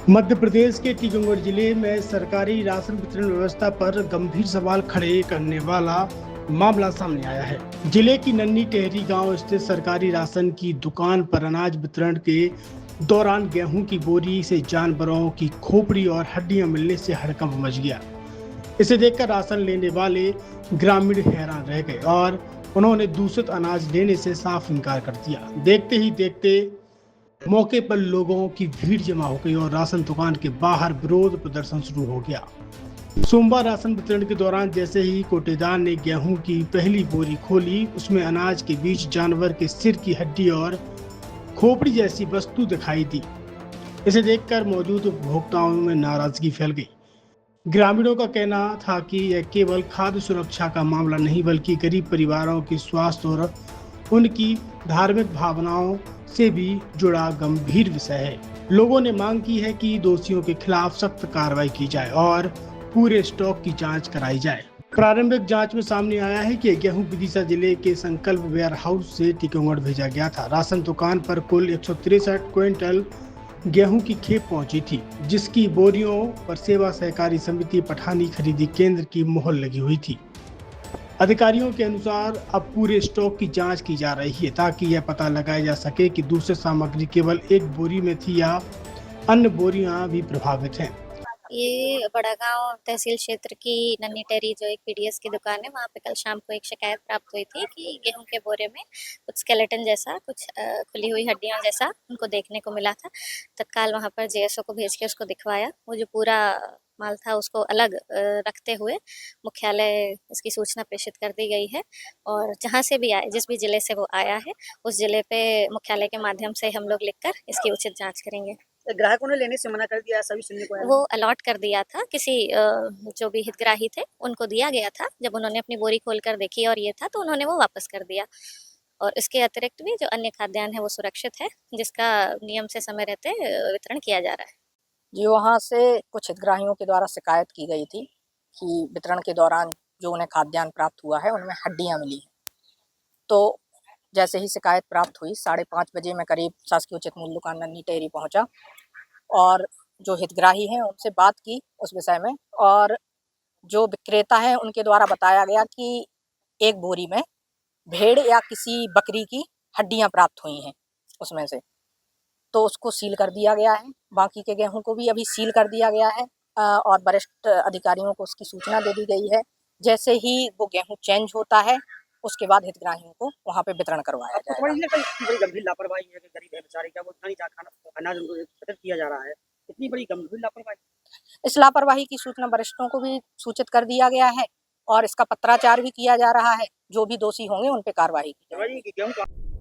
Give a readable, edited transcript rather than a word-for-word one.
मध्य प्रदेश के टीकमगढ़ जिले में सरकारी राशन वितरण व्यवस्था पर गंभीर सवाल खड़े करने वाला मामला सामने आया है। जिले की नन्ही टेहरी गांव स्थित सरकारी राशन की दुकान पर अनाज वितरण के दौरान गेहूं की बोरी से जानवरों की खोपड़ी और हड्डियां मिलने से हड़कंप मच गया। इसे देखकर राशन लेने वाले ग्रामीण हैरान रह गए और उन्होंने दूषित अनाज लेने से साफ इनकार कर दिया। देखते ही देखते मौके पर लोगों की भीड़ जमा हो गई और राशन दुकान के बाहर विरोध प्रदर्शन शुरू हो गया। सोमवार राशन वितरण के दौरान जैसे ही कोटेदार ने गेहूं की पहली बोरी खोली, उसमें अनाज के बीच जानवर के सिर की हड्डी और खोपड़ी जैसी वस्तु दिखाई दी। इसे देखकर मौजूद उपभोक्ताओं में नाराजगी फैल गई। ग्रामीणों का कहना था कि यह केवल खाद्य सुरक्षा का मामला नहीं बल्कि गरीब परिवारों के स्वास्थ्य और उनकी धार्मिक भावनाओं से भी जुड़ा गंभीर विषय है। लोगों ने मांग की है कि दोषियों के खिलाफ सख्त कार्रवाई की जाए और पूरे स्टॉक की जांच कराई जाए। प्रारंभिक जांच में सामने आया है कि गेहूं विदिशा जिले के संकल्प वेयर हाउस से टीकमगढ़ भेजा गया था। राशन दुकान पर कुल 163 क्विंटल गेहूं की खेप पहुंची थी, जिसकी बोरियों पर सेवा सहकारी समिति पठानी खरीदी केंद्र की मुहर लगी हुई थी। अधिकारियों के अनुसार अब पूरे स्टॉक की जांच की जा रही है ताकि यह पता लगाया जा सके कि दूसरी सामग्री केवल एक बोरी में थी या अन्य बोरियां भी प्रभावित हैं। ये बड़ागांव तहसील क्षेत्र की नन्ही टेरी जो एक पीडीएस की दुकान है, वहाँ पे कल शाम को एक शिकायत प्राप्त हुई थी कि गेहूं के बोरे में कुछ स्केलेटन जैसा, कुछ खुली हुई हड्डियां जैसा उनको देखने को मिला था। तत्काल वहाँ पर जेएसओ को भेज के उसको दिखवाया। वो जो पूरा माल था उसको अलग रखते हुए मुख्यालय इसकी सूचना प्रेषित कर दी गई है और जहाँ से भी आए, जिस भी जिले से वो आया है, उस जिले पे मुख्यालय के माध्यम से हम लोग लिखकर इसकी उचित जाँच करेंगे। ग्राहकों ने लेने से मना कर दिया, सभी सुनने को आया। वो अलॉट कर दिया था किसी जो भी हितग्राही थे उनको दिया गया था। जब उन्होंने अपनी बोरी खोलकर देखी और ये था तो उन्होंने वो वापस कर दिया। और इसके अतिरिक्त भी जो अन्य खाद्यान्न है वो सुरक्षित है, जिसका नियम से समय रहते वितरण किया जा रहा है। जी, वहाँ से कुछ हितग्राहियों के द्वारा शिकायत की गई थी कि वितरण के दौरान जो उन्हें खाद्यान्न प्राप्त हुआ है उनमें हड्डियां मिली हैं। तो जैसे ही शिकायत प्राप्त हुई 5:30 बजे मैं करीब शासकीय उचित मूल्य दुकान नन्ही टेहरी पहुंचा और जो हितग्राही हैं उनसे बात की उस विषय में। और जो विक्रेता है उनके द्वारा बताया गया कि एक बोरी में भेड़ या किसी बकरी की हड्डियां प्राप्त हुई हैं उसमें से, तो उसको सील कर दिया गया है। बाकी के गेहूं को भी अभी सील कर दिया गया है और वरिष्ठ अधिकारियों को उसकी सूचना दे दी गई है। जैसे ही वो गेहूं चेंज होता है उसके बाद हितग्राहियों को वहां पे वितरण करवाया जाएगा। बड़ी गंभीर लापरवाही है कि गरीब है बेचारे, क्या वो इतना नहीं खाना अनाज उनको वितरित किया जा रहा है, इतनी बड़ी गंभीर लापरवाही। इस लापरवाही की सूचना वरिष्ठों को भी सूचित कर दिया गया है और इसका पत्राचार भी किया जा रहा है। जो भी दोषी होंगे उन पे कार्रवाई की जाएगी।